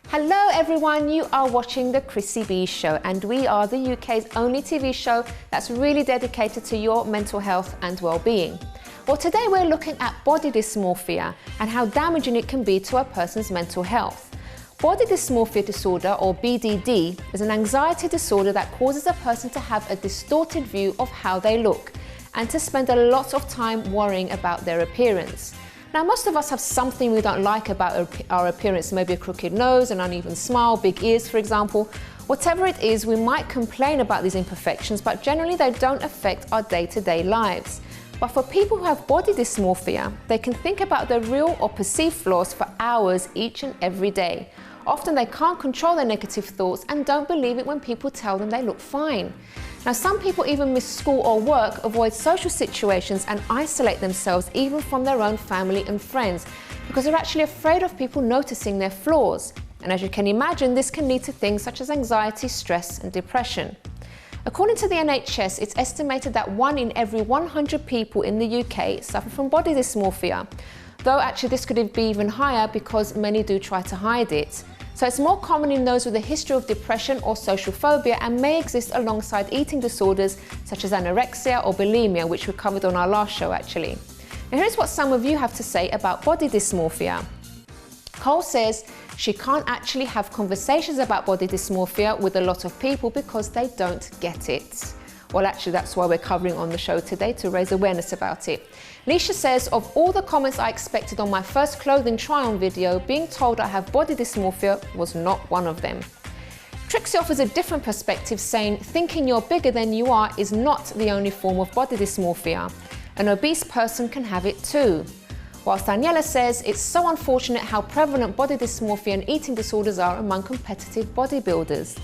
Hello everyone, you are watching the Chrissy B Show, and we are the UK's only TV show that's really dedicated to your mental health and well-being. Well, today we're looking at body dysmorphia and how damaging it can be to a person's mental health. Body dysmorphia disorder, or BDD, is an anxiety disorder that causes a person to have a distorted view of how they look and to spend a lot of time worrying about their appearance. Now, most of us have something we don't like about our appearance, maybe a crooked nose, an uneven smile, big ears, for example. Whatever it is, we might complain about these imperfections, but generally they don't affect our day-to-day lives. But for people who have body dysmorphia, they can think about their real or perceived flaws for hours each and every day. Often they can't control their negative thoughts and don't believe it when people tell them they look fine. Now, some people even miss school or work, avoid social situations and isolate themselves even from their own family and friends because they're actually afraid of people noticing their flaws. And as you can imagine, this can lead to things such as anxiety, stress and depression. According to the NHS, it's estimated that 1 in every 100 people in the UK suffer from body dysmorphia, though actually this could be even higher because many do try to hide it. So it's more common in those with a history of depression or social phobia and may exist alongside eating disorders such as anorexia or bulimia, which we covered on our last show actually. Now here's what some of you have to say about body dysmorphia. Cole says she can't actually have conversations about body dysmorphia with a lot of people because they don't get it. Well, actually, that's why we're covering on the show today, to raise awareness about it. Leisha says, of all the comments I expected on my first clothing try-on video, being told I have body dysmorphia was not one of them. Trixie offers a different perspective, saying, thinking you're bigger than you are is not the only form of body dysmorphia. An obese person can have it too. Whilst Daniela says, it's so unfortunate how prevalent body dysmorphia and eating disorders are among competitive bodybuilders.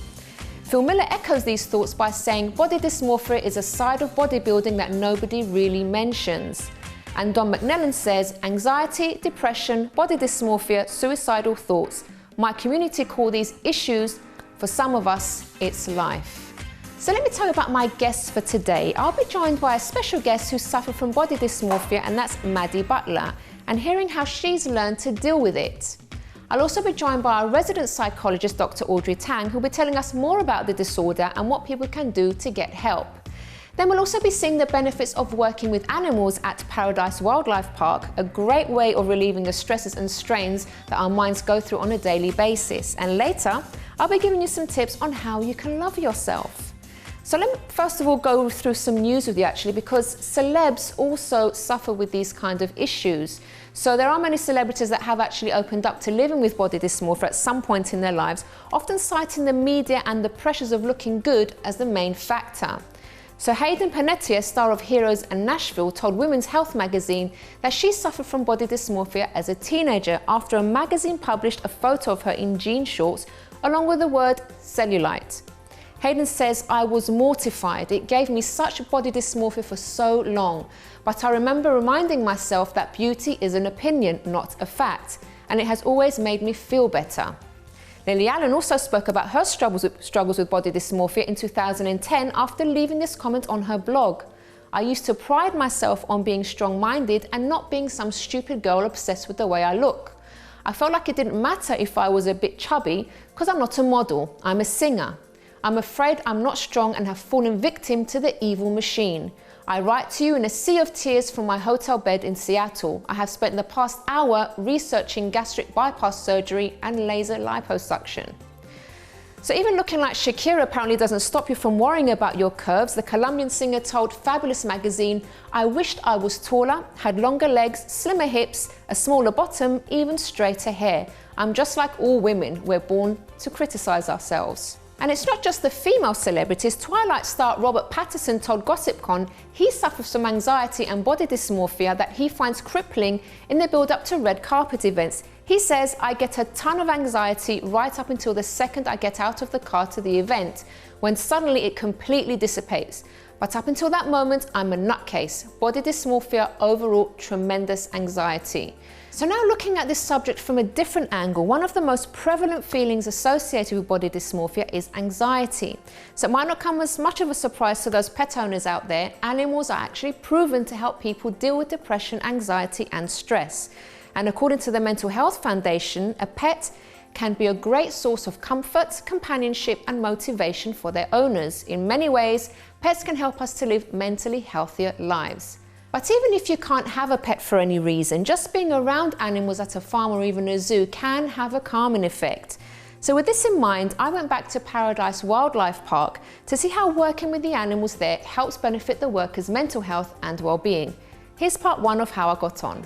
Phil Miller echoes these thoughts by saying body dysmorphia is a side of bodybuilding that nobody really mentions. And Don McNellan says anxiety, depression, body dysmorphia, suicidal thoughts. My community call these issues. For some of us, it's life. So let me tell you about my guests for today. I'll be joined by a special guest who suffered from body dysmorphia, and that's Maddie Butler, and hearing how she's learned to deal with it. I'll also be joined by our resident psychologist, Dr Audrey Tang, who'll be telling us more about the disorder and what people can do to get help. Then we'll also be seeing the benefits of working with animals at Paradise Wildlife Park, a great way of relieving the stresses and strains that our minds go through on a daily basis. And later, I'll be giving you some tips on how you can love yourself. So let me first of all go through some news with you actually, because celebs also suffer with these kind of issues. So there are many celebrities that have actually opened up to living with body dysmorphia at some point in their lives, often citing the media and the pressures of looking good as the main factor. So Hayden Panettiere, star of Heroes and Nashville, told Women's Health magazine that she suffered from body dysmorphia as a teenager after a magazine published a photo of her in jean shorts along with the word cellulite. Hayden says, I was mortified. It gave me such body dysmorphia for so long. But I remember reminding myself that beauty is an opinion, not a fact. And it has always made me feel better. Lily Allen also spoke about her struggles with body dysmorphia in 2010 after leaving this comment on her blog. I used to pride myself on being strong-minded and not being some stupid girl obsessed with the way I look. I felt like it didn't matter if I was a bit chubby because I'm not a model, I'm a singer. I'm afraid I'm not strong and have fallen victim to the evil machine. I write to you in a sea of tears from my hotel bed in Seattle. I have spent the past hour researching gastric bypass surgery and laser liposuction. So even looking like Shakira apparently doesn't stop you from worrying about your curves. The Colombian singer told Fabulous magazine, I wished I was taller, had longer legs, slimmer hips, a smaller bottom, even straighter hair. I'm just like all women. We're born to criticize ourselves. And it's not just the female celebrities. Twilight star Robert Pattinson told GossipCon he suffers from anxiety and body dysmorphia that he finds crippling in the build-up to red carpet events. He says, I get a ton of anxiety right up until the second I get out of the car to the event, when suddenly it completely dissipates. But up until that moment, I'm a nutcase. Body dysmorphia, overall tremendous anxiety. So now looking at this subject from a different angle, one of the most prevalent feelings associated with body dysmorphia is anxiety. So it might not come as much of a surprise to those pet owners out there. Animals are actually proven to help people deal with depression, anxiety and stress. And according to the Mental Health Foundation, a pet can be a great source of comfort, companionship and motivation for their owners. In many ways, pets can help us to live mentally healthier lives. But even if you can't have a pet for any reason, just being around animals at a farm or even a zoo can have a calming effect. So with this in mind, I went back to Paradise Wildlife Park to see how working with the animals there helps benefit the workers' mental health and well-being. Here's part one of how I got on.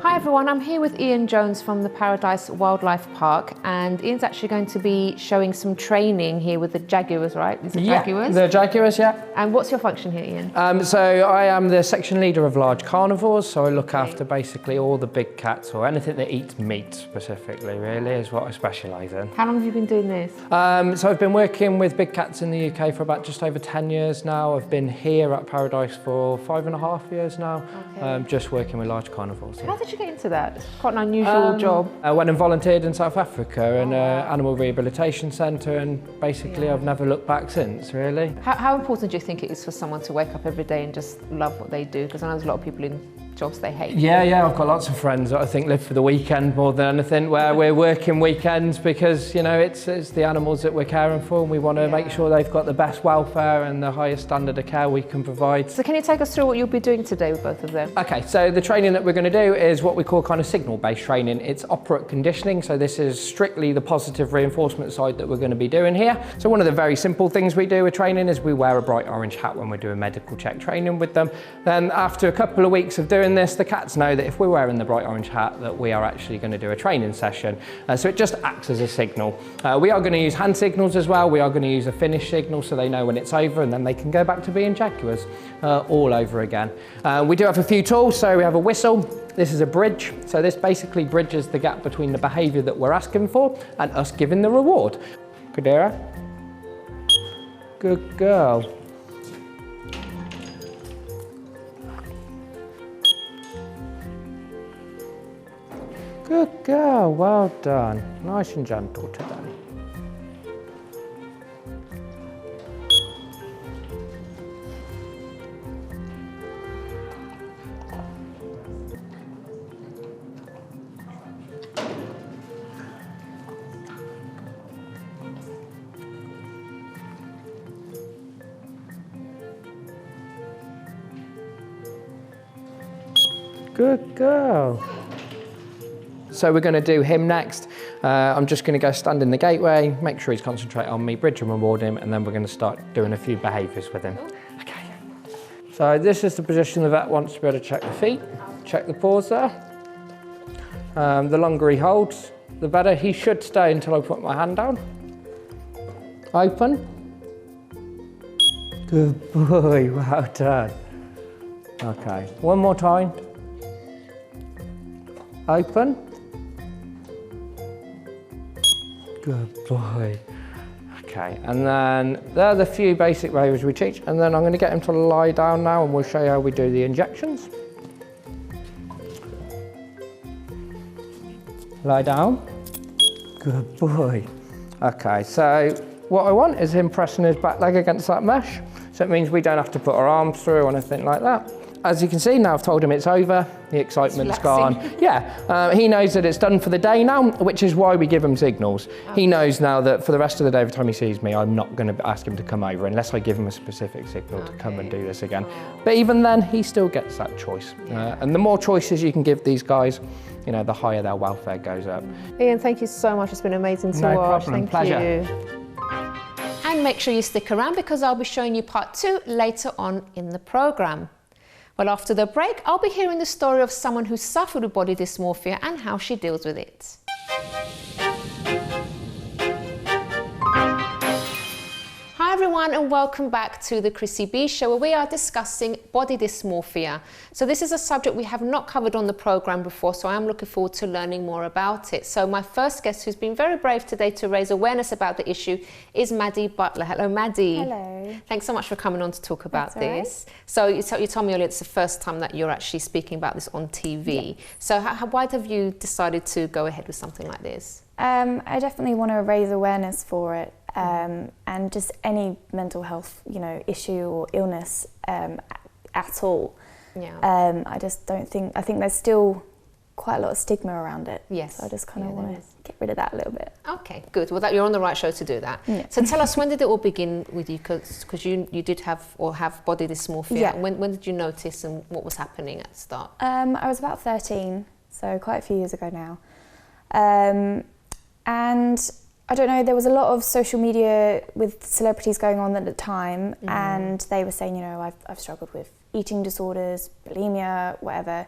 Hi everyone, I'm here with Ian Jones from the Paradise Wildlife Park, and Ian's actually going to be showing some training here with the jaguars, right? These are jaguars? The jaguars, yeah. And what's your function here, Ian? So I am the section leader of large carnivores, so I look after basically all the big cats or anything that eats meat specifically, really, is what I specialise in. How long have you been doing this? So I've been working with big cats in the UK for about just over 10 years now. I've been here at Paradise for 5.5 years now, just working with large carnivores. Yeah. How did you get into that? It's quite an unusual job. I went and volunteered in South Africa in an animal rehabilitation centre, and basically I've never looked back since, really. How important do you think it is for someone to wake up every day and just love what they do? Because I know there's a lot of people in jobs they hate. Yeah, I've got lots of friends that I think live for the weekend more than anything, where we're working weekends because, you know, it's the animals that we're caring for, and we want to make sure they've got the best welfare and the highest standard of care we can provide. So can you take us through what you'll be doing today with both of them? Okay, so the training that we're going to do is what we call kind of signal-based training. It's operant conditioning, so this is strictly the positive reinforcement side that we're going to be doing here. So one of the very simple things we do with training is we wear a bright orange hat when we're doing medical check training with them. Then after a couple of weeks of doing this, the cats know that if we're wearing the bright orange hat that we are actually going to do a training session. So it just acts as a signal. We are going to use hand signals as well. We are going to use a finish signal so they know when it's over, and then they can go back to being jaguars all over again. We do have a few tools, so we have a whistle. This is a bridge, so this basically bridges the gap between the behaviour that we're asking for and us giving the reward. Kadira. Good girl. Good girl, well done. Nice and gentle today. Good girl. So we're going to do him next. I'm just going to go stand in the gateway, make sure he's concentrating on me, bridge and reward him, and then we're going to start doing a few behaviours with him. Okay. So this is the position the vet wants to be able to check the feet, check the paws there. The longer he holds, the better. He should stay until I put my hand down. Open. Good boy, well done. Okay, one more time. Open. Good boy. Okay, and then there are the few basic behaviours we teach, and then I'm going to get him to lie down now and we'll show you how we do the injections. Lie down. Good boy. Okay, so what I want is him pressing his back leg against that mesh, so it means we don't have to put our arms through or anything like that. As you can see, now I've told him it's over, the excitement's gone. Yeah, he knows that it's done for the day now, which is why we give him signals. He knows now that for the rest of the day, every time he sees me, I'm not going to ask him to come over unless I give him a specific signal to come and do this again. But even then, he still gets that choice. And the more choices you can give these guys, you know, the higher their welfare goes up. Ian, thank you so much. It's been amazing to watch. Problem. Thank Pleasure. you. And make sure you stick around because I'll be showing you part 2 later on in the programme. Well, after the break, I'll be hearing the story of someone who suffered with body dysmorphia and how she deals with it. Hi everyone and welcome back to the Chrissy B Show, where we are discussing body dysmorphia. So this is a subject we have not covered on the programme before, so I am looking forward to learning more about it. So my first guest, who's been very brave today to raise awareness about the issue, is Maddie Butler. Hello Maddie. Hello. Thanks so much for coming on to talk about That's this. So you told me earlier it's the first time that you're actually speaking about this on TV. Yeah. So why have you decided to go ahead with something like this? I definitely want to raise awareness for it. And just any mental health, issue or illness at all. Yeah. I just don't think, I think there's still quite a lot of stigma around it. Yes. So I just kind of Yeah, want there to is. get rid of that a little bit. Okay, good. Well, you're on the right show to do that. Yeah. So tell us, when did it all begin with you? Because you did have body dysmorphia. Yeah. When did you notice, and what was happening at the start? I was about 13, so quite a few years ago now. And I don't know, there was a lot of social media with celebrities going on at the time, and they were saying, you know, I've struggled with eating disorders, bulimia, whatever.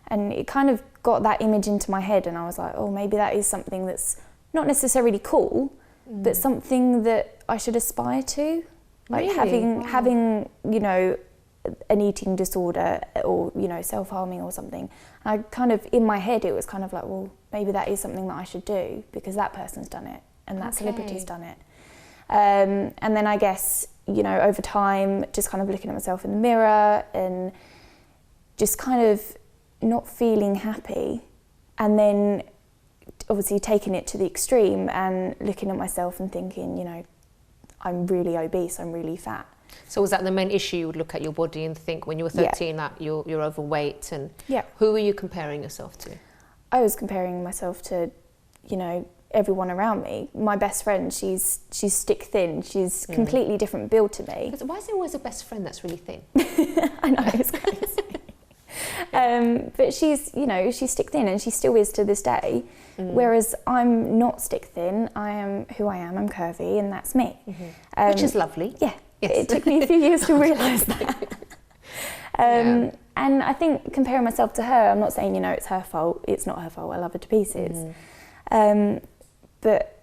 And it kind of got that image into my head, and I was like, oh, maybe that is something that's not necessarily cool, but something that I should aspire to. Like Really? having, you know, an eating disorder or, you know, self-harming or something. I kind of, in my head, it was kind of like, well, maybe that is something that I should do because that person's done it and that celebrity's done it. And then I guess, you know, over time, just kind of looking at myself in the mirror and just kind of not feeling happy, and then obviously taking it to the extreme and looking at myself and thinking, you know, I'm really obese, I'm really fat. So was that the main issue? You would look at your body and think when you were 13 that you're overweight, and who were you comparing yourself to? I was comparing myself to, you know, everyone around me. My best friend, she's stick thin. She's completely different build to me. But why is there always a best friend that's really thin? I know, it's crazy. But she's, you know, she's stick thin, and she still is to this day. Whereas I'm not stick thin. I am who I am. I'm curvy, and that's me. Which is lovely. Yeah. Yes. It took me a few years to realise that. And I think comparing myself to her, I'm not saying, you know, it's her fault. It's not her fault. I love her to pieces. But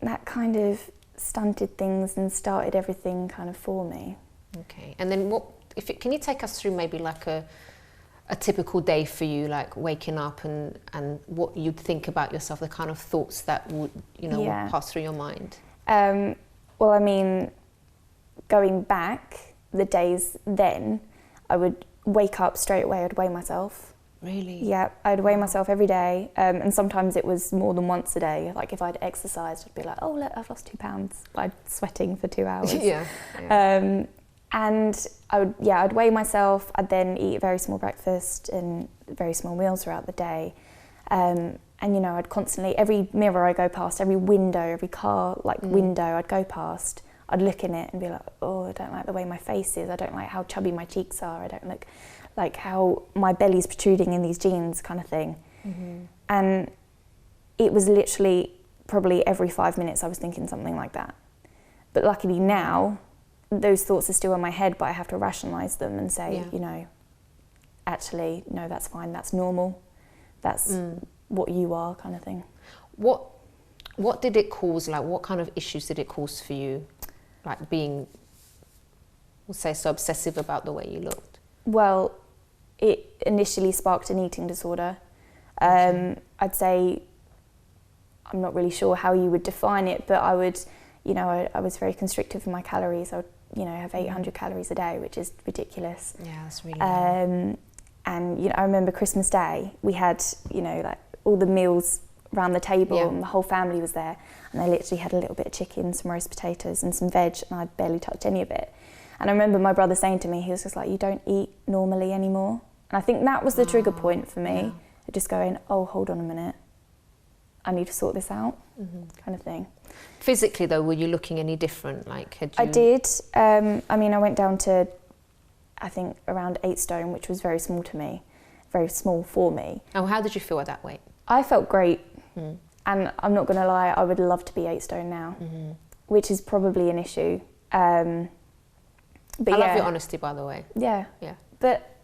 that kind of stunted things and started everything kind of for me. Okay. And then can you take us through maybe like a typical day for you, like waking up and what you'd think about yourself, the kind of thoughts that would, you know, would pass through your mind? Well, I mean, going back the days then, I would wake up straight away, I'd weigh myself. Really? Yeah, I'd weigh myself every day, and sometimes it was more than once a day. Like if I'd exercised, I'd be like, oh look, I've lost 2 pounds. I'd sweating for 2 hours. And I'd weigh myself. I'd then eat a very small breakfast and very small meals throughout the day. And you know, I'd constantly, every mirror I go past, every window, every car window I'd go past, I'd look in it and be like, oh, I don't like the way my face is. I don't like how chubby my cheeks are. I don't like how my belly's protruding in these jeans, kind of thing. And it was literally probably every 5 minutes I was thinking something like that. But luckily now, those thoughts are still in my head, but I have to rationalise them and say, you know, actually, no, that's fine, that's normal, that's what you are, kind of thing. What did it cause? Like, what kind of issues did it cause for you? Like being, we'll say, so obsessive about the way you looked? Well, it initially sparked an eating disorder. I'd say, I'm not really sure how you would define it, but I would, you know, I was very constrictive in my calories. I would, you know, have 800 calories a day, which is ridiculous. Yeah, that's really low. And, you know, I remember Christmas Day, we had, you know, like all the meals around the table and the whole family was there. And I literally had a little bit of chicken, some roast potatoes and some veg, and I barely touched any of it. And I remember my brother saying to me, he was just like, you don't eat normally anymore. And I think that was the trigger point for me. Just going, oh, hold on a minute. I need to sort this out, kind of thing. Physically though, were you looking any different? Like, had you... I did. I mean, I went down to, I think, around 8 stone, which was very small to me, very small for me. And how did you feel at that weight? I felt great. And I'm not going to lie, I would love to be 8 stone now, which is probably an issue. But I love your honesty, by the way. Yeah. But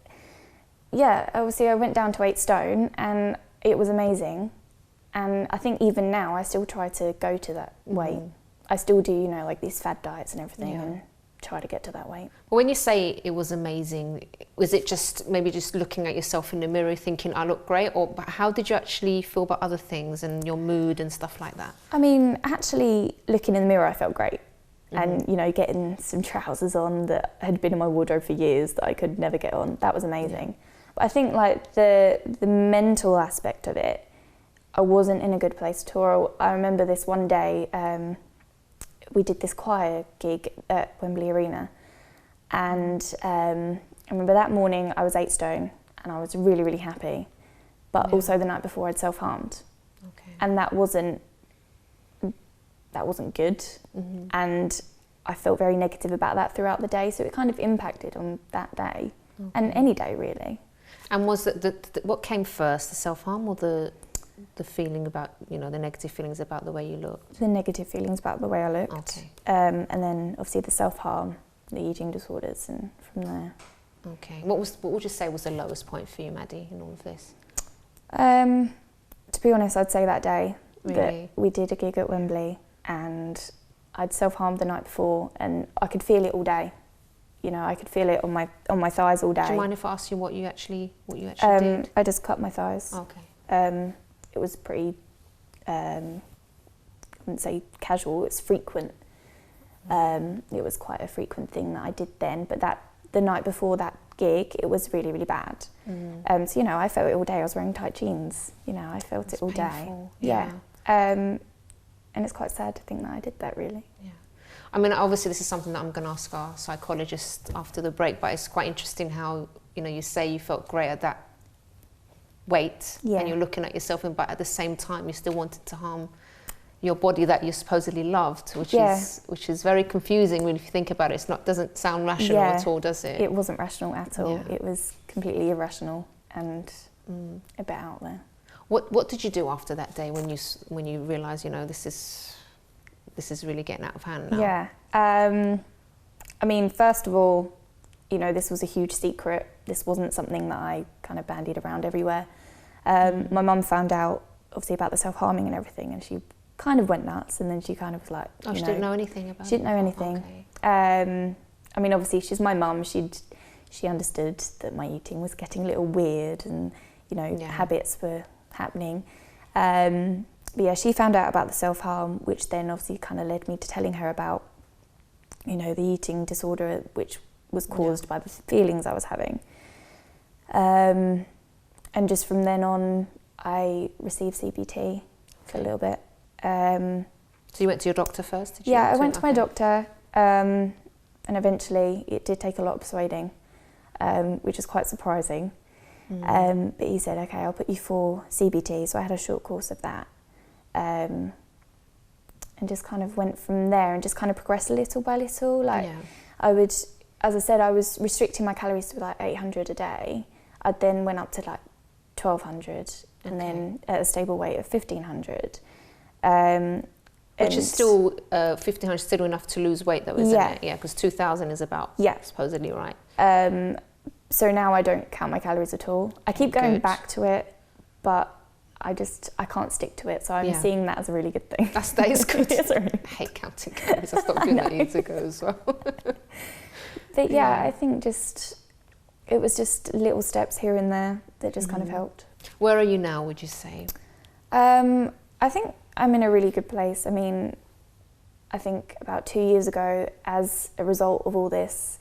yeah, obviously I went down to 8 stone and it was amazing. And I think even now I still try to go to that weight. I still do, you know, like these fad diets and everything and try to get to that weight. When you say it was amazing, was it just maybe just looking at yourself in the mirror thinking I look great, or how did you actually feel about other things and your mood and stuff like that? I mean, actually looking in the mirror I felt great. And, you know, getting some trousers on that had been in my wardrobe for years that I could never get on, that was amazing. But I think like the mental aspect of it, I wasn't in a good place at all. I remember this one day, we did this choir gig at Wembley Arena, and remember that morning I was 8 stone and I was really, really happy. But also the night before I'd self-harmed. Okay. And that wasn't good. And I felt very negative about that throughout the day. So it kind of impacted on that day and any day really. And was it what came first, the self-harm or the feeling about, you know, the negative feelings about the way you looked? The negative feelings about the way I looked. Okay. And then obviously the self-harm, the eating disorders, and from there. Okay. What would you say was the lowest point for you, Maddie, in all of this? To be honest, I'd say that day Really? that we did a gig at Wembley and I'd self-harmed the night before and I could feel it all day. You know, I could feel it on my thighs all day. Do you mind if I ask you what you actually did? I just cut my thighs. Okay. It was pretty, I wouldn't say casual, it's frequent. It was quite a frequent thing that I did then, but the night before that gig, it was really, really bad. So, you know, I felt it all day. I was wearing tight jeans, you know, I felt it all painful. day. Yeah. And it's quite sad to think that I did that, really. Yeah. I mean, obviously this is something that I'm going to ask our psychologist after the break, but it's quite interesting how, you know, you say you felt great at that weight and you're looking at yourself, but at the same time you still wanted to harm your body that you supposedly loved, which is very confusing when you think about it. Doesn't sound rational at all, does it? It wasn't rational at all. Yeah. It was completely irrational and a bit out there. What did you do after that day when you realised, you know, this is really getting out of hand now? Yeah. I mean, first of all, you know, this was a huge secret. This wasn't something that I kind of bandied around everywhere. My mum found out, obviously, about the self-harming and everything, and she kind of went nuts, and then she kind of was like, she didn't know anything about it? She didn't know anything. Okay. I mean, obviously, she's my mum. She understood that my eating was getting a little weird and, you know, habits were happening. But yeah, she found out about the self-harm, which then obviously kind of led me to telling her about, you know, the eating disorder, which was caused by the feelings I was having. And just from then on, I received CBT for a little bit. So you went to your doctor first? Did you? Yeah, I went to my doctor, and eventually it did take a lot of persuading, which is quite surprising. But he said, okay, I'll put you for CBT. So I had a short course of that. And just kind of went from there and just kind of progressed little by little. Like I would, as I said, I was restricting my calories to like 800 a day. I then went up to like 1200 and then at a stable weight of 1500. Which is still, 1500 still enough to lose weight though, isn't it? Yeah, because 2000 is about supposedly right. So now I don't count my calories at all. I keep going back to it, but I can't stick to it. So I'm seeing that as a really good thing. That is good. I hate counting calories. I stopped doing that years ago as well. But I think it was just little steps here and there that just kind of helped. Where are you now, would you say? I think I'm in a really good place. I mean, I think about 2 years ago, as a result of all this,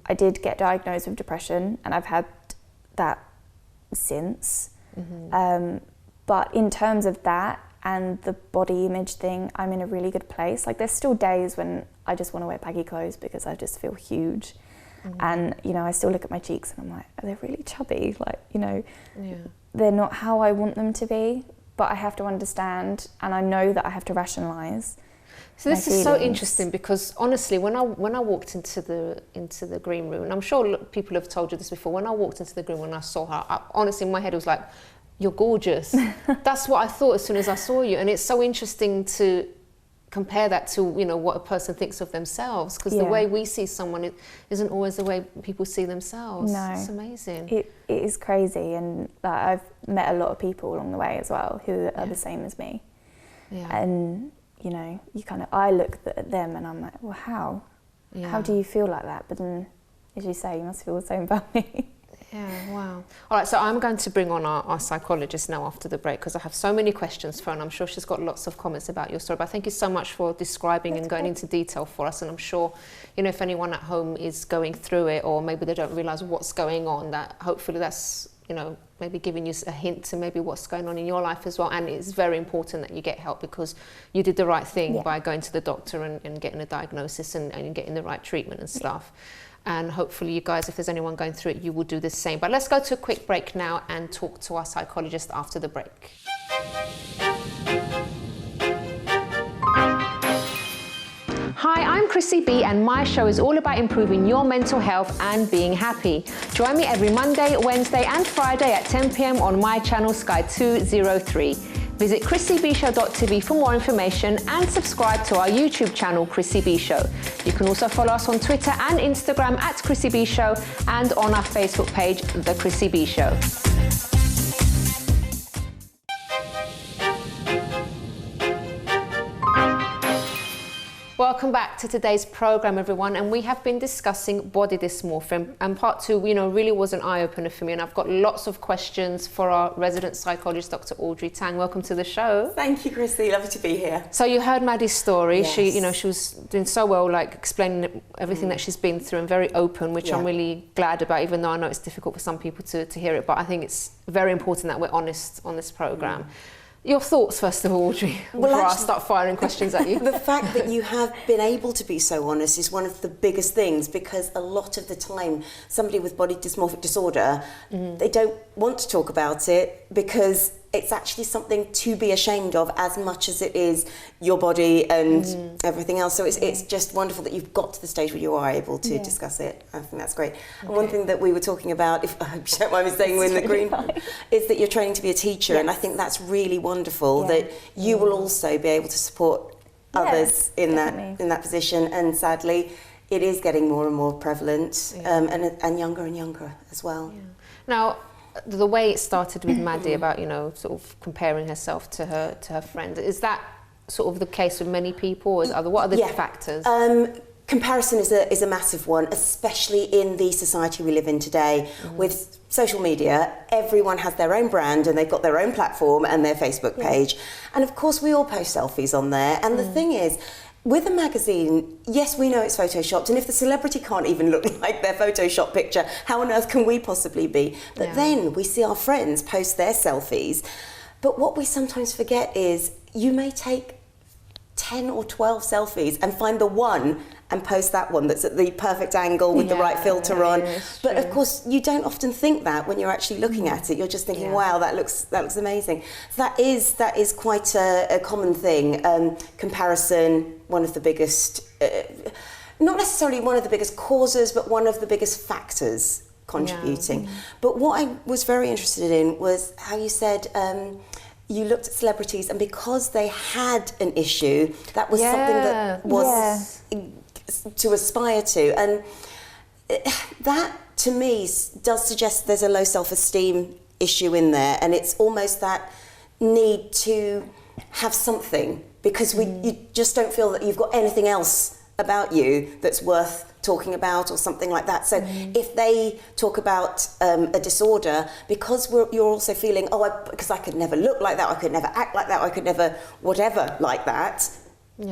I did get diagnosed with depression, and I've had that since. But in terms of that and the body image thing, I'm in a really good place. Like, there's still days when I just want to wear baggy clothes because I just feel huge. And, you know, I still look at my cheeks and I'm like, are they really chubby? Like, you know, they're not how I want them to be, but I have to understand, and I know that I have to rationalise. So this is so interesting because honestly, when I walked into the green room, and I'm sure people have told you this before, when I walked into the green room and I saw her, honestly in my head it was like, you're gorgeous. That's what I thought as soon as I saw you, and it's so interesting to compare that to, you know, what a person thinks of themselves, because the way we see someone isn't always the way people see themselves. No, it's amazing. It is crazy, and I've met a lot of people along the way as well who are the same as me. And you know, I look at them and I'm like, well, how do you feel like that? But then, as you say, you must feel the same about me. Yeah, wow. All right, so I'm going to bring on our psychologist now after the break, because I have so many questions for her, and I'm sure she's got lots of comments about your story. But thank you so much for describing and going into detail for us. And I'm sure, you know, if anyone at home is going through it, or maybe they don't realise what's going on, that hopefully that's, you know, maybe giving you a hint to maybe what's going on in your life as well. And it's very important that you get help, because you did the right thing by going to the doctor and getting a diagnosis and getting the right treatment and stuff. And hopefully you guys, if there's anyone going through it, you will do the same. But let's go to a quick break now and talk to our psychologist after the break. Hi, I'm Chrissy B, and my show is all about improving your mental health and being happy. Join me every Monday, Wednesday and Friday at 10 p.m. on my channel Sky 203. Visit chrissybshow.tv for more information and subscribe to our YouTube channel, Chrissy B Show. You can also follow us on Twitter and Instagram at Chrissy B Show, and on our Facebook page, The Chrissy B Show. Welcome back to today's program, everyone, and we have been discussing body dysmorphia, and part 2, really was an eye-opener for me, and I've got lots of questions for our resident psychologist, Dr Audrey Tang. Welcome to the show. Thank you, Chrissy. Lovely to be here. So you heard Maddie's story. Yes. She was doing so well, like explaining everything that she's been through, and very open, which I'm really glad about, even though I know it's difficult for some people to hear it, but I think it's very important that we're honest on this program. Your thoughts, first of all, Audrey, before I start firing questions at you. The fact that you have been able to be so honest is one of the biggest things, because a lot of the time somebody with body dysmorphic disorder, they don't want to talk about it because it's actually something to be ashamed of as much as it is your body and everything else. So it's just wonderful that you've got to the stage where you are able to discuss it. I think that's great. And one thing that we were talking about, if I hope you don't mind me saying, we're in the green, is that you're training to be a teacher. And I think that's really wonderful that you will also be able to support others in that position. And sadly, it is getting more and more prevalent, and younger as well. Yeah. Now, the way it started with Maddie about, sort of comparing herself to her friend, is that sort of the case with many people, or what are the factors? Comparison is a massive one, especially in the society we live in today. With social media, everyone has their own brand and they've got their own platform and their Facebook page. And of course we all post selfies on there. And the thing is, with a magazine, yes, we know it's photoshopped, and if the celebrity can't even look like their photoshopped picture, how on earth can we possibly be? But then we see our friends post their selfies. But what we sometimes forget is you may take 10 or 12 selfies and find the one and post that one that's at the perfect angle with the right filter on. But of course, you don't often think that when you're actually looking at it. You're just thinking, wow, that looks amazing. So that is quite a common thing. Comparison, one of the biggest, not necessarily one of the biggest causes, but one of the biggest factors contributing. But what I was very interested in was how you said, you looked at celebrities, and because they had an issue, that was something that was to aspire to. And that, to me, does suggest there's a low self-esteem issue in there, and it's almost that need to have something, because you just don't feel that you've got anything else about you that's worth talking about or something like that. So if they talk about a disorder, because you're also feeling, because I could never look like that, I could never act like that, I could never whatever like that,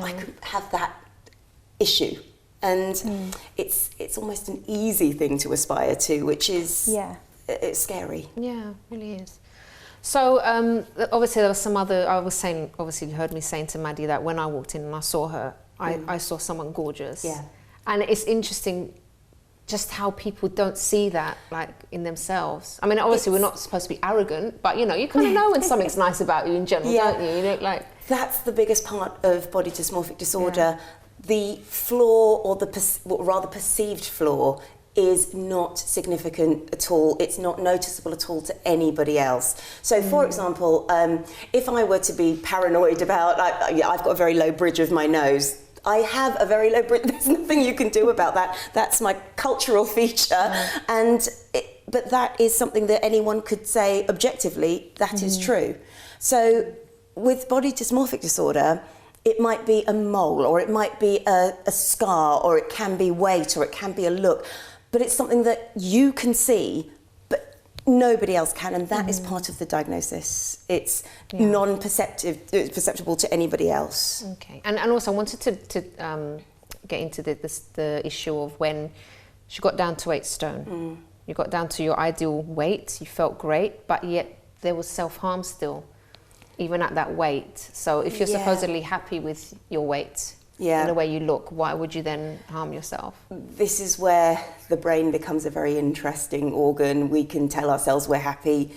I could have that issue. And it's almost an easy thing to aspire to, which is it's scary. Yeah, it really is. So obviously there was some other, I was saying, obviously you heard me saying to Maddie that when I walked in and I saw her, I saw someone gorgeous. Yeah. And it's interesting just how people don't see that, like, in themselves. I mean, obviously we're not supposed to be arrogant, but you kind of know when something's nice about you in general, don't you? You know, like, that's the biggest part of body dysmorphic disorder. The flaw, or rather perceived flaw, is not significant at all. It's not noticeable at all to anybody else. So, for example, if I were to be paranoid about, I've got a very low bridge of my nose. I have a very low bridge. There's nothing you can do about that. That's my cultural feature. But that is something that anyone could say objectively, that is true. So with body dysmorphic disorder, it might be a mole, or it might be a scar, or it can be weight, or it can be a look. But it's something that you can see, but nobody else can, and that is part of the diagnosis. It's perceptible to anybody else. Okay, and also I wanted to get into the issue of when she got down to 8 stone. you got down to your ideal weight, you felt great, but yet there was self-harm still, even at that weight. So if you're supposedly happy with your weight, and the way you look, why would you then harm yourself? This is where the brain becomes a very interesting organ. We can tell ourselves we're happy.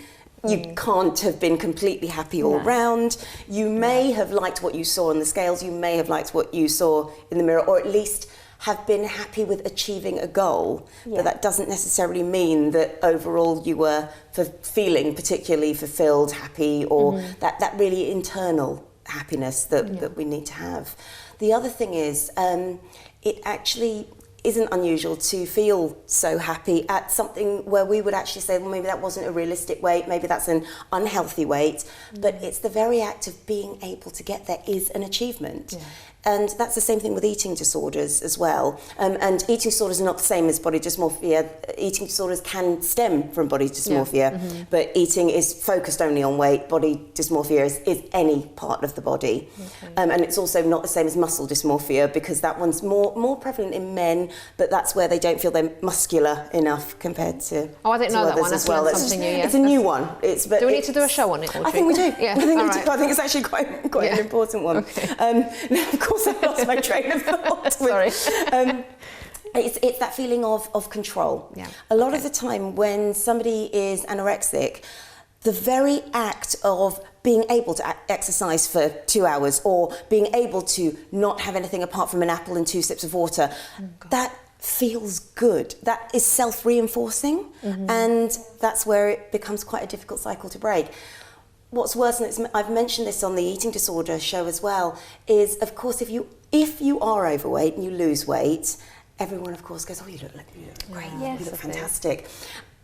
You can't have been completely happy all round. You may have liked what you saw on the scales, you may have liked what you saw in the mirror, or at least have been happy with achieving a goal. But that doesn't necessarily mean that overall you were feeling particularly fulfilled, happy, or that really internal happiness that we need to have. The other thing is, it actually isn't unusual to feel so happy at something where we would actually say, well, maybe that wasn't a realistic weight, maybe that's an unhealthy weight, but it's the very act of being able to get there is an achievement. And that's the same thing with eating disorders as well. And eating disorders are not the same as body dysmorphia. Eating disorders can stem from body dysmorphia, but eating is focused only on weight. Body dysmorphia is any part of the body. And it's also not the same as muscle dysmorphia, because that one's more prevalent in men, but that's where they don't feel they're muscular enough compared to I didn't know that one. as well. Something new, it's a new one. Do we need to do a show on it, Audrey? I think we do. Yeah. I think we do. I think it's actually quite an important one. Now, of course, I've lost my train of thought. Sorry. It's that feeling of control. A lot of the time when somebody is anorexic, the very act of being able to exercise for 2 hours, or being able to not have anything apart from an apple and 2 sips of water, that feels good. That is self-reinforcing, and that's where it becomes quite a difficult cycle to break. What's worse, and I've mentioned this on the eating disorder show as well, is of course if you are overweight and you lose weight, everyone of course goes, oh, you look great, you look fantastic.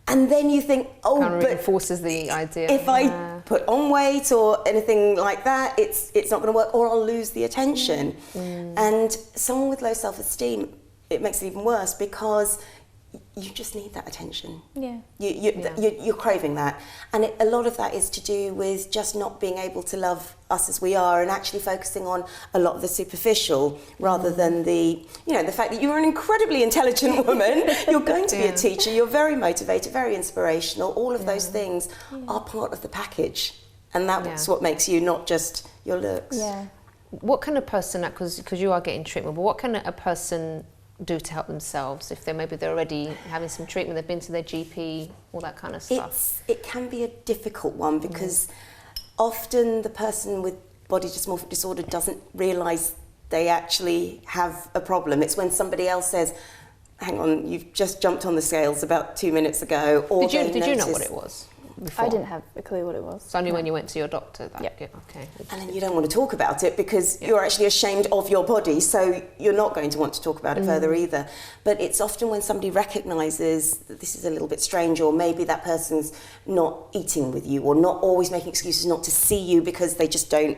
And then you think, oh, kind of but reinforces the idea. If I put on weight or anything like that, it's not going to work, or I'll lose the attention. And someone with low self-esteem, it makes it even worse, because you just need that attention. You're craving that, and a lot of that is to do with just not being able to love us as we are, and actually focusing on a lot of the superficial rather than the fact that you're an incredibly intelligent woman. You're going to be a teacher. You're very motivated, very inspirational. All of those things are part of the package, and that's what makes you, not just your looks. What can a person, because you are getting treatment, but what can a person do to help themselves if they're already having some treatment, they've been to their GP, all that kind of stuff? It can be a difficult one, because often the person with body dysmorphic disorder doesn't realise they actually have a problem. It's when somebody else says, hang on, you've just jumped on the scales about 2 minutes ago. Or did you know what it was before? I didn't have a clue what it was. It's only when you went to your doctor that okay. And then you don't want to talk about it, because you're actually ashamed of your body, so you're not going to want to talk about it further either. But it's often when somebody recognises that this is a little bit strange, or maybe that person's not eating with you, or not always making excuses not to see you because they just don't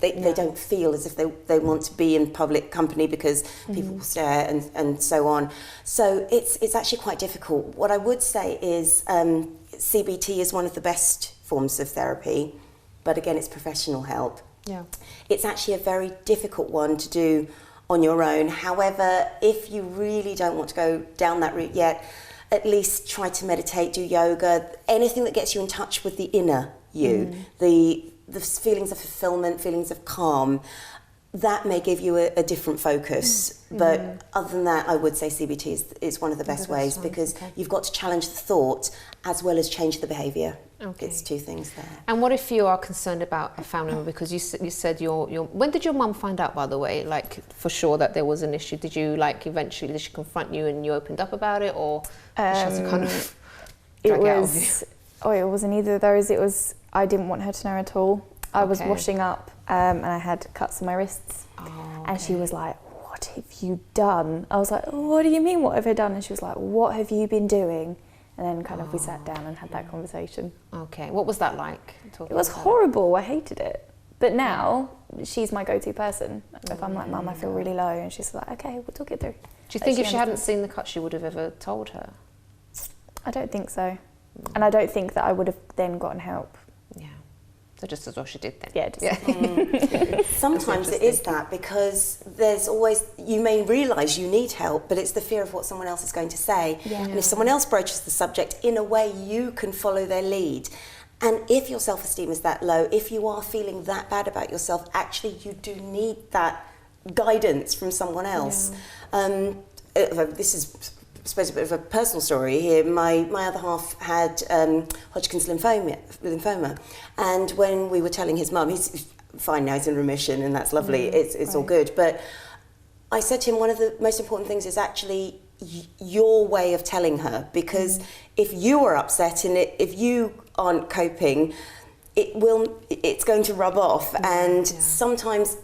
they don't feel as if they want to be in public company because people will stare and so on. So it's actually quite difficult. What I would say is CBT is one of the best forms of therapy, but again, it's professional help. It's actually a very difficult one to do on your own. However, if you really don't want to go down that route yet, at least try to meditate, do yoga, anything that gets you in touch with the inner you, the feelings of fulfillment, feelings of calm, that may give you a different focus. But other than that, I would say CBT is one of the best ways, because you've got to challenge the thought as well as change the behaviour. It's two things there. And what if you are concerned about a family member? Because you said your when did your mum find out, by the way, like for sure that there was an issue? Did you eventually, did she confront you and you opened up about it, or did she have to kind of drag it out of you? It wasn't either of those. It was, I didn't want her to know at all. I was washing up and I had cuts on my wrists. And she was like, what have you done? I was like, what do you mean, what have I done? And she was like, what have you been doing? And then kind of we sat down and had that conversation. Okay, what was that like? It was horrible, I hated it. But now, she's my go-to person. If I'm like, Mum, I feel really low, and she's like, okay, we'll talk it through. Do you think if she hadn't seen the cuts, she would have ever told her? I don't think so. And I don't think that I would have then gotten help. So just as well she did then. Yeah. Sometimes it is that, because there's always, you may realise you need help, but it's the fear of what someone else is going to say. Yeah. And if someone else broaches the subject, in a way you can follow their lead. And if your self-esteem is that low, if you are feeling that bad about yourself, actually you do need that guidance from someone else. This is, I suppose, a bit of a personal story here. My other half had Hodgkin's lymphoma, and when we were telling his mum, he's fine now, he's in remission, and that's lovely, it's all good. But I said to him, one of the most important things is actually your way of telling her, because if you are upset and if you aren't coping, it's going to rub off, and sometimes,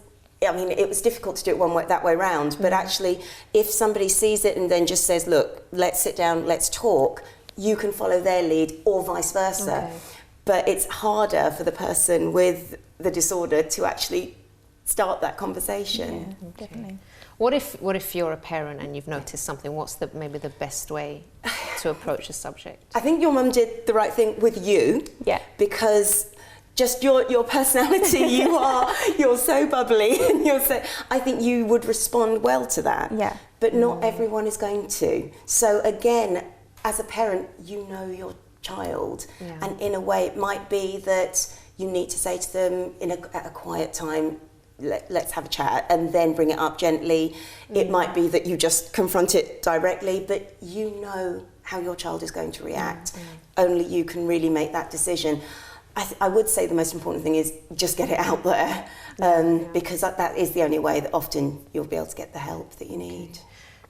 I mean, it was difficult to do it that way round, but actually if somebody sees it and then just says, look, let's sit down, let's talk, you can follow their lead, or vice versa. But it's harder for the person with the disorder to actually start that conversation. Yeah, definitely. What if you're a parent and you've noticed something? What's maybe the best way to approach a subject? I think your mum did the right thing with you. Yeah. Because just your personality, you're so bubbly, and I think you would respond well to that. Yeah. But not everyone is going to. So again, as a parent, you know your child, and in a way it might be that you need to say to them at a quiet time, let's have a chat, and then bring it up gently. It might be that you just confront it directly, but you know how your child is going to react. Only you can really make that decision. I would say the most important thing is just get it out there, because that is the only way that often you'll be able to get the help that you need.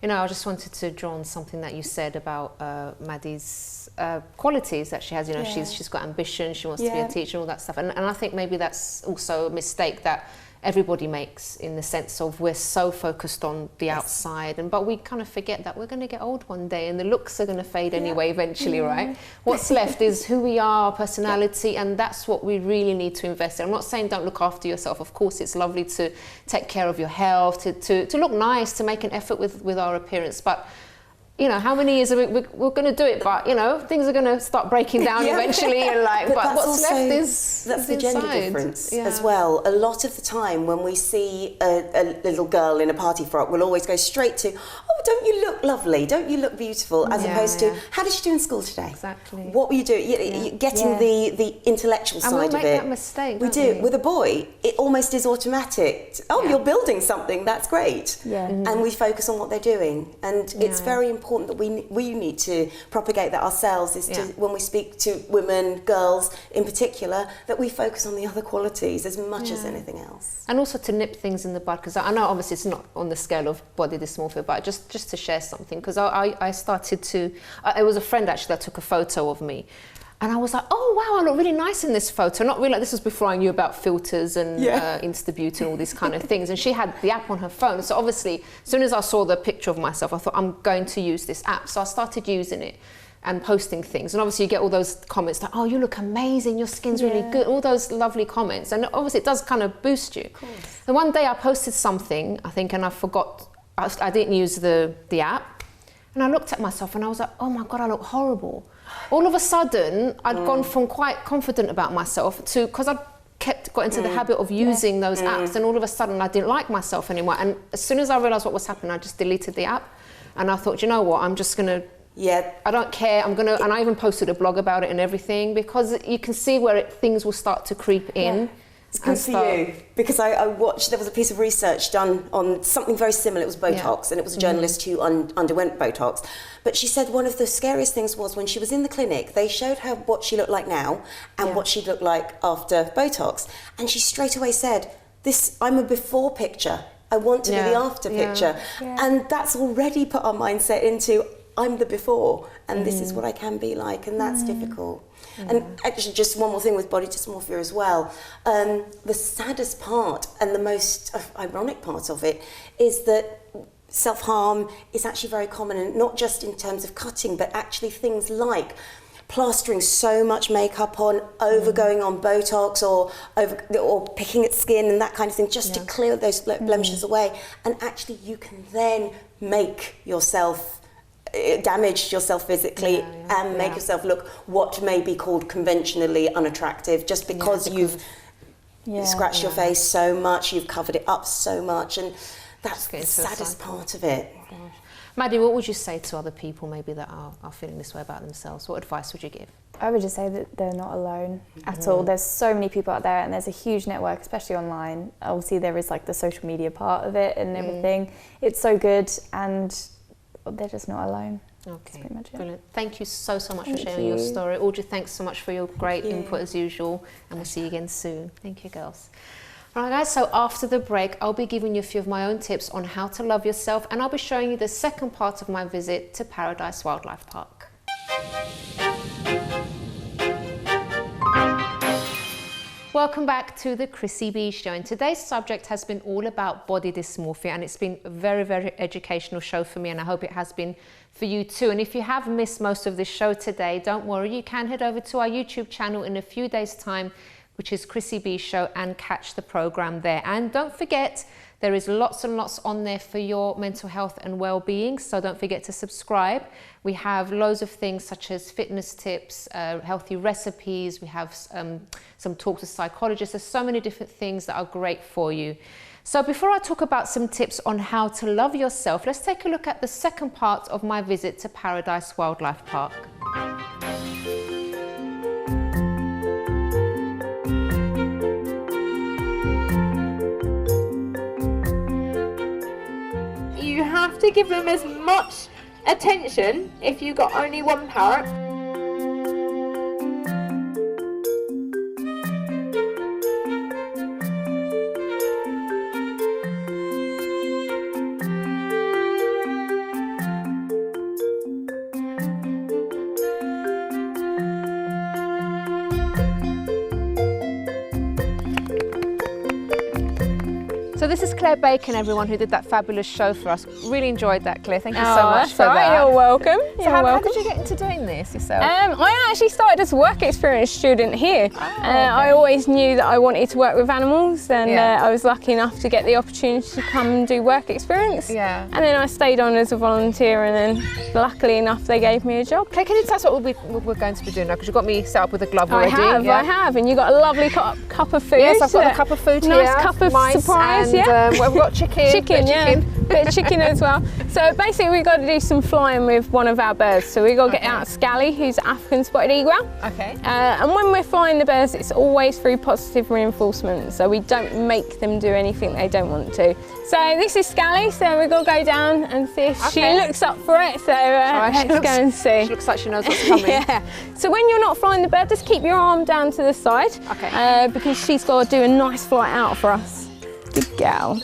You know, I just wanted to draw on something that you said about Maddie's qualities that she has. You know, she's got ambition, she wants to be a teacher, all that stuff. And I think maybe that's also a mistake that everybody makes, in the sense of we're so focused on the outside, but we kind of forget that we're going to get old one day and the looks are going to fade anyway eventually, right? What's left is who we are, personality, and that's what we really need to invest in. I'm not saying don't look after yourself. Of course, it's lovely to take care of your health, to look nice, to make an effort with our appearance, but you know, how many years are we're going to do it, but you know, things are going to start breaking down eventually, and but what's also, left is that's the inside. Gender difference as well. A lot of the time when we see a little girl in a party frock, we'll always go straight to, oh, don't you look lovely, don't you look beautiful, as opposed to, how did you do in school today? Exactly. What were you doing? You're getting the intellectual side of it. And we make that mistake, we do. With a boy, it almost is automatic. Oh, you're building something, that's great. And we focus on what they're doing, and it's very important that we need to propagate that ourselves, is to, when we speak to women, girls in particular, that we focus on the other qualities as much as anything else. And also to nip things in the bud, because I know obviously it's not on the scale of body dysmorphia, but just to share something, because I started to, it was a friend actually that took a photo of me. And I was like, oh, wow, I look really nice in this photo. Not really, like, this was before I knew about filters and Insta Beauty and all these kind of things. And she had the app on her phone. So obviously, as soon as I saw the picture of myself, I thought, I'm going to use this app. So I started using it and posting things. And obviously you get all those comments like, oh, you look amazing, your skin's really good, all those lovely comments. And obviously it does kind of boost you. Of course. And one day I posted something, I think, and I forgot, I didn't use the app. And I looked at myself and I was like, oh my God, I look horrible. All of a sudden, I'd gone from quite confident about myself to, because I'd got into the habit of using those apps, and all of a sudden I didn't like myself anymore. And as soon as I realised what was happening, I just deleted the app. And I thought, you know what, I'm just going to, I don't care, I'm going to, and I even posted a blog about it and everything, because you can see where things will start to creep in. It's good for you, because I watched, there was a piece of research done on something very similar. It was Botox, and it was a journalist who underwent Botox. But she said one of the scariest things was when she was in the clinic, they showed her what she looked like now and what she looked like after Botox. And she straight away said, I'm a before picture. I want to be the after picture. And that's already put our mindset into, I'm the before, and this is what I can be like, and that's difficult. And actually, just one more thing with body dysmorphia as well. The saddest part and the most ironic part of it is that self-harm is actually very common, and not just in terms of cutting, but actually things like plastering so much makeup on, going on Botox, or picking at skin and that kind of thing, just to clear those blemishes away. And actually, you can then make yourself damaged yourself physically and make yourself look what may be called conventionally unattractive just because you've scratched your face so much, you've covered it up so much, and that's the saddest part of it. Gosh. Maddie, what would you say to other people maybe that are feeling this way about themselves? What advice would you give? I would just say that they're not alone at all. There's so many people out there, and there's a huge network, especially online. Obviously, there is like the social media part of it and everything. It's so good, and they're just not alone. Okay, that's pretty much it. Brilliant. Thank you so much for sharing your story. Audrey, thanks so much for your great input as usual, and we'll see you again soon. Thank you, girls. All right, guys, so after the break, I'll be giving you a few of my own tips on how to love yourself, and I'll be showing you the second part of my visit to Paradise Wildlife Park. Welcome back to the Chrissy B Show, and today's subject has been all about body dysmorphia, and it's been a very, very educational show for me, and I hope it has been for you too. And if you have missed most of this show today, don't worry, you can head over to our YouTube channel in a few days' time, which is Chrissy B Show, and catch the program there. And don't forget, there is lots and lots on there for your mental health and well-being, so don't forget to subscribe. We have loads of things such as fitness tips, healthy recipes, we have some talks with psychologists. There's so many different things that are great for you. So before I talk about some tips on how to love yourself, let's take a look at the second part of my visit to Paradise Wildlife Park. You have to give them as much attention if you've got only one parrot. So this is Claire Bacon, everyone, who did that fabulous show for us. Really enjoyed that, Claire. Thank you so much for that. You're welcome. So how did you get into doing this yourself? I actually started as a work experience student here. I always knew that I wanted to work with animals, and I was lucky enough to get the opportunity to come and do work experience. And then I stayed on as a volunteer, and then luckily enough they gave me a job. Okay, can you tell us what we're going to be doing now? Because you've got me set up with a glove already. I have, and you got a lovely cup of food. Yes, I've got a cup of food here. Nice cup of surprise. And we've got chicken. Bit of chicken as well. So basically we've got to do some flying with one of our birds. So we've got to get out Scally, who's an African spotted eagle. Okay. And when we're flying the birds, it's always through positive reinforcement. So we don't make them do anything they don't want to. So this is Scally, so we've got to go down and see if she looks up for it. So let's go and see. She looks like she knows what's coming. So when you're not flying the bird, just keep your arm down to the side. Okay. Because she's got to do a nice flight out for us. Good gal.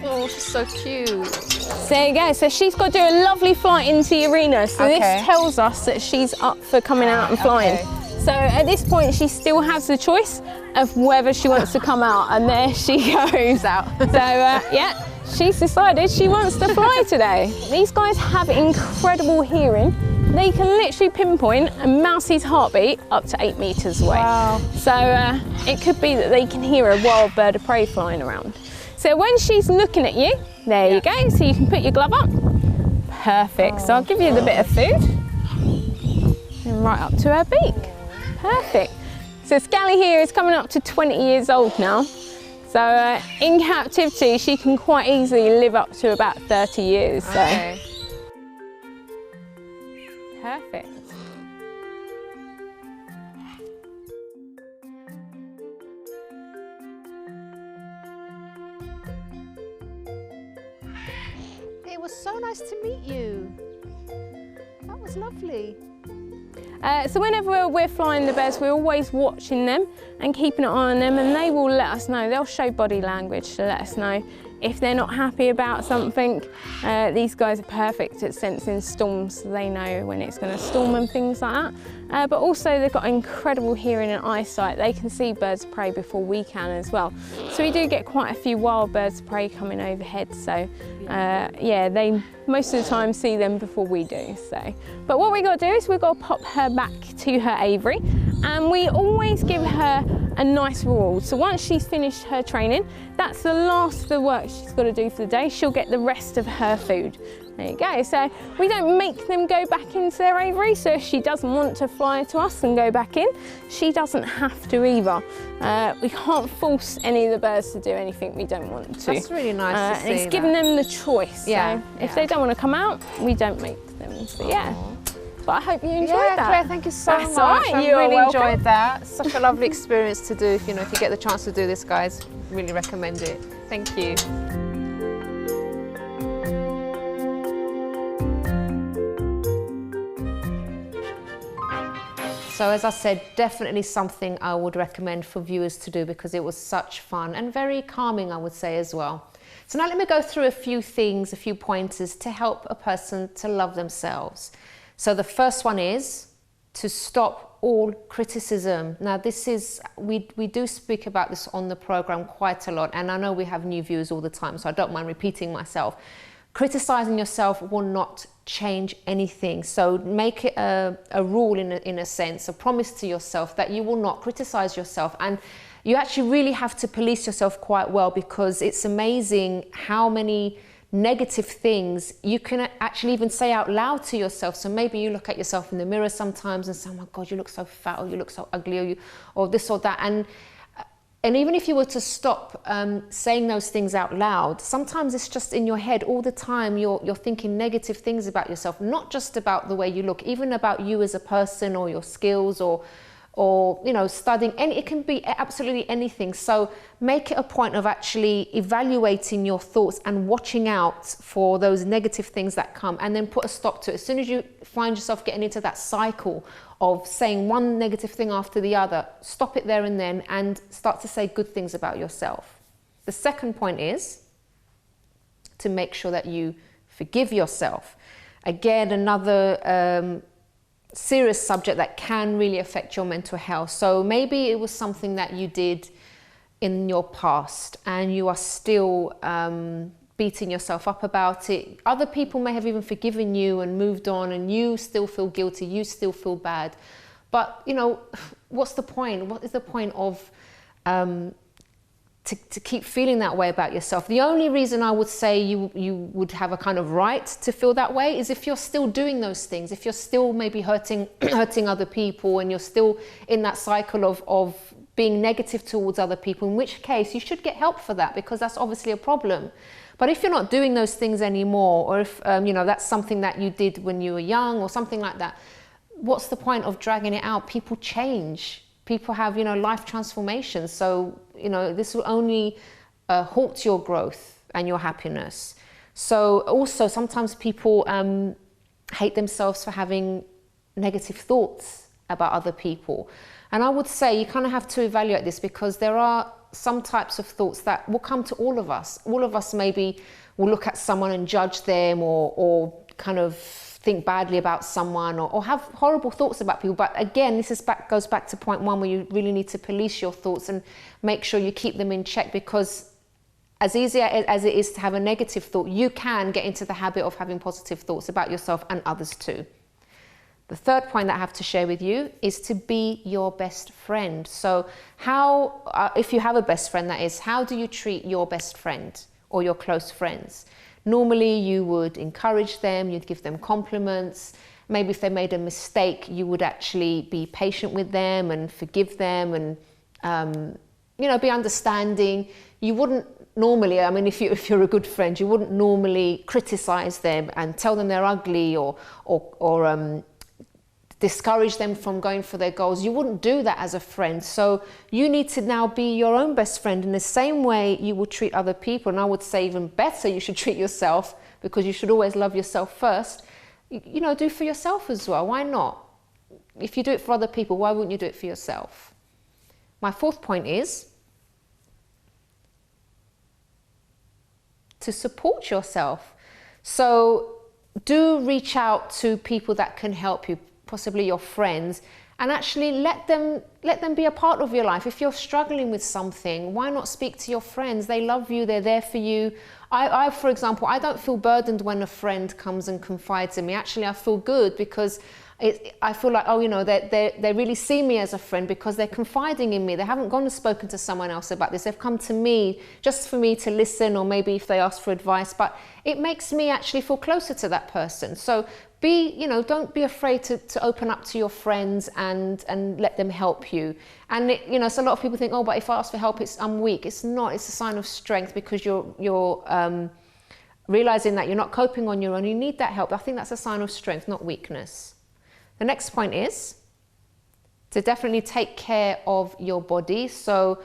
Oh, she's so cute. So there you go. So she's got to do a lovely flight into the arena. So this tells us that she's up for coming out and flying. So at this point, she still has the choice of whether she wants to come out, and there she goes out. So she's decided she wants to fly today. These guys have incredible hearing. They can literally pinpoint a mouse's heartbeat up to 8 meters away. Wow. So it could be that they can hear a wild bird of prey flying around. So when she's looking at you, there you go, so you can put your glove up. Perfect, so I'll give you the bit of food. And right up to her beak. Perfect. So Scally here is coming up to 20 years old now. So in captivity, she can quite easily live up to about 30 years. So. Perfect. It was so nice to meet you. That was lovely. So whenever we're flying the birds, we're always watching them and keeping an eye on them, and they will let us know. They'll show body language to let us know if they're not happy about something. These guys are perfect at sensing storms, so they know when it's going to storm and things like that. But also they've got incredible hearing and eyesight. They can see birds of prey before we can as well. So we do get quite a few wild birds of prey coming overhead. So they most of the time see them before we do. So, but what we got to do is we've got to pop her back to her aviary, And we always give her a nice reward. So once she's finished her training, that's the last of the work she's got to do for the day. She'll get the rest of her food. There you go. So we don't make them go back into their aviary. So if she doesn't want to fly to us and go back in, she doesn't have to either. We can't force any of the birds to do anything we don't want to. That's really nice to see. It's giving them the choice. Yeah. So if they don't want to come out, we don't make them. So yeah. But I hope you enjoyed that. Claire, thank you so That's much. all right. I You're really welcome. enjoyed that. Such a lovely experience to do. If you get the chance to do this, guys, really recommend it. Thank you. So as I said, definitely something I would recommend for viewers to do because it was such fun and very calming, I would say, as well. So now let me go through a few things, a few pointers to help a person to love themselves. So the first one is to stop all criticism. Now this is, we do speak about this on the program quite a lot, and I know we have new viewers all the time, so I don't mind repeating myself. Criticizing yourself will not change anything. So make it a rule in a sense, a promise to yourself that you will not criticize yourself. And you actually really have to police yourself quite well, because it's amazing how many negative things you can actually even say out loud to yourself. So maybe you look at yourself in the mirror sometimes and say, oh my God, you look so fat, or you look so ugly, or this or that. And even if you were to stop saying those things out loud, sometimes it's just in your head all the time. You're thinking negative things about yourself, not just about the way you look, even about you as a person, or your skills, or studying. It can be absolutely anything. So make it a point of actually evaluating your thoughts and watching out for those negative things that come, and then put a stop to it. As soon as you find yourself getting into that cycle of saying one negative thing after the other, stop it there and then and start to say good things about yourself. The second point is to make sure that you forgive yourself. Again, another serious subject that can really affect your mental health. So maybe it was something that you did in your past and you are still beating yourself up about it. Other people may have even forgiven you and moved on, and you still feel guilty, you still feel bad. But what's the point? What is the point of to keep feeling that way about yourself? The only reason I would say you would have a kind of right to feel that way is if you're still doing those things, if you're still maybe hurting other people, and you're still in that cycle of being negative towards other people, in which case you should get help for that, because that's obviously a problem. But if you're not doing those things anymore, or if that's something that you did when you were young or something like that, what's the point of dragging it out? People change. People have, life transformations. So, this will only halt your growth and your happiness. So also sometimes people hate themselves for having negative thoughts about other people. And I would say you kind of have to evaluate this, because there are some types of thoughts that will come to all of us. All of us maybe will look at someone and judge them, or kind of think badly about someone, or have horrible thoughts about people. But again, goes back to point one, where you really need to police your thoughts and make sure you keep them in check, because as easy as it is to have a negative thought, you can get into the habit of having positive thoughts about yourself and others too. The third point that I have to share with you is to be your best friend. So how, if you have a best friend, that is, how do you treat your best friend or your close friends? Normally you would encourage them, you'd give them compliments. Maybe if they made a mistake, you would actually be patient with them and forgive them, and be understanding. You wouldn't normally, if you're a good friend, you wouldn't normally criticize them and tell them they're ugly, or discourage them from going for their goals. You wouldn't do that as a friend. So you need to now be your own best friend in the same way you would treat other people. And I would say even better, you should treat yourself, because you should always love yourself first. Do for yourself as well. Why not? If you do it for other people, why wouldn't you do it for yourself? My fourth point is to support yourself. So do reach out to people that can help you, possibly your friends, and actually let them be a part of your life. If you're struggling with something, why not speak to your friends? They love you, they're there for you. I for example, I don't feel burdened when a friend comes and confides in me. Actually, I feel good, because I feel like, oh, you know, they really see me as a friend because they're confiding in me. They haven't gone and spoken to someone else about this. They've come to me just for me to listen, or maybe if they ask for advice, but it makes me actually feel closer to that person. So don't be afraid to open up to your friends and let them help you. And so a lot of people think, oh, but if I ask for help, I'm weak. It's not. It's a sign of strength, because you're realizing that you're not coping on your own. You need that help. I think that's a sign of strength, not weakness. The next point is to definitely take care of your body. So,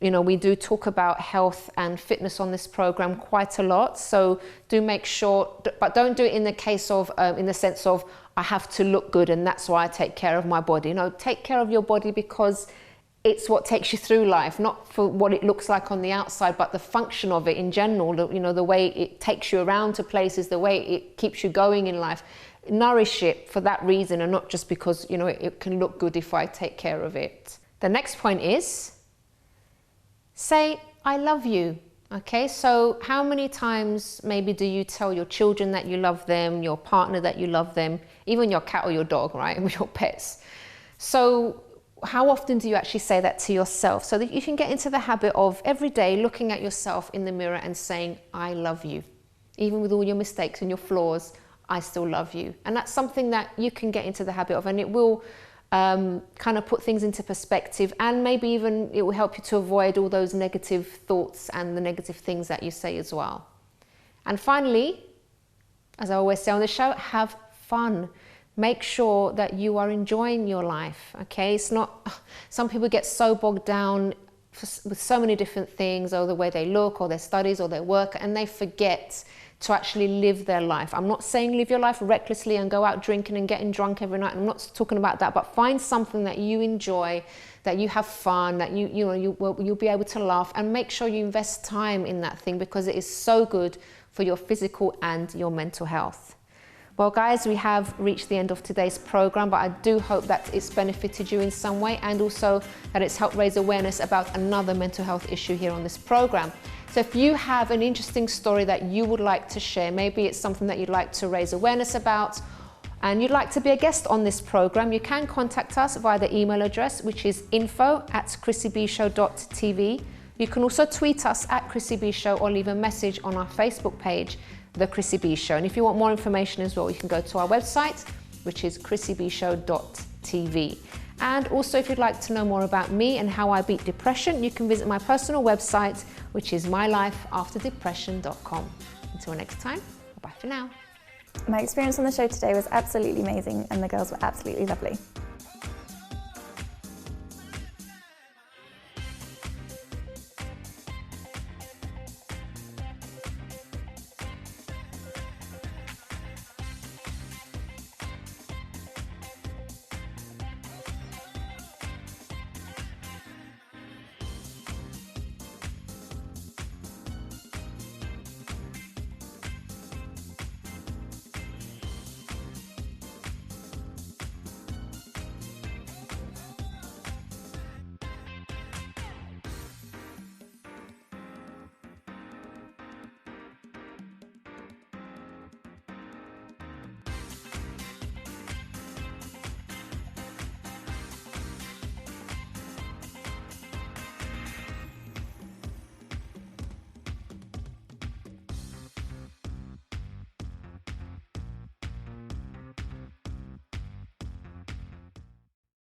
we do talk about health and fitness on this program quite a lot. So do make sure, but don't do it in the case of, in the sense of, I have to look good and that's why I take care of my body. No, take care of your body because it's what takes you through life, not for what it looks like on the outside, but the function of it in general, the way it takes you around to places, the way it keeps you going in life. Nourish it for that reason, and not just because, it can look good if I take care of it. The next point is, say, I love you. Okay, so how many times maybe do you tell your children that you love them, your partner that you love them, even your cat or your dog, right, your pets? So how often do you actually say that to yourself, so that you can get into the habit of every day looking at yourself in the mirror and saying, I love you. Even with all your mistakes and your flaws, I still love you. And that's something that you can get into the habit of, and it will kind of put things into perspective, and maybe even it will help you to avoid all those negative thoughts and the negative things that you say as well. And finally, as I always say on the show, have fun. Make sure that you are enjoying your life, okay? It's not, some people get so bogged down with so many different things, or the way they look, or their studies, or their work, and they forget to actually live their life. I'm not saying live your life recklessly and go out drinking and getting drunk every night. I'm not talking about that, but find something that you enjoy, that you have fun, that you'll be able to laugh, and make sure you invest time in that thing, because it is so good for your physical and your mental health. Well, guys, we have reached the end of today's program, but I do hope that it's benefited you in some way, and also that it's helped raise awareness about another mental health issue here on this program. So if you have an interesting story that you would like to share, maybe it's something that you'd like to raise awareness about, and you'd like to be a guest on this program, you can contact us via the email address, which is info@chrissybshow.tv. You can also tweet us at Chrissy B Show, or leave a message on our Facebook page, The Chrissy B Show. And if you want more information as well, you can go to our website, which is chrissybshow.tv. And also, if you'd like to know more about me and how I beat depression, you can visit my personal website, which is mylifeafterdepression.com. Until next time, bye for now. My experience on the show today was absolutely amazing, and the girls were absolutely lovely.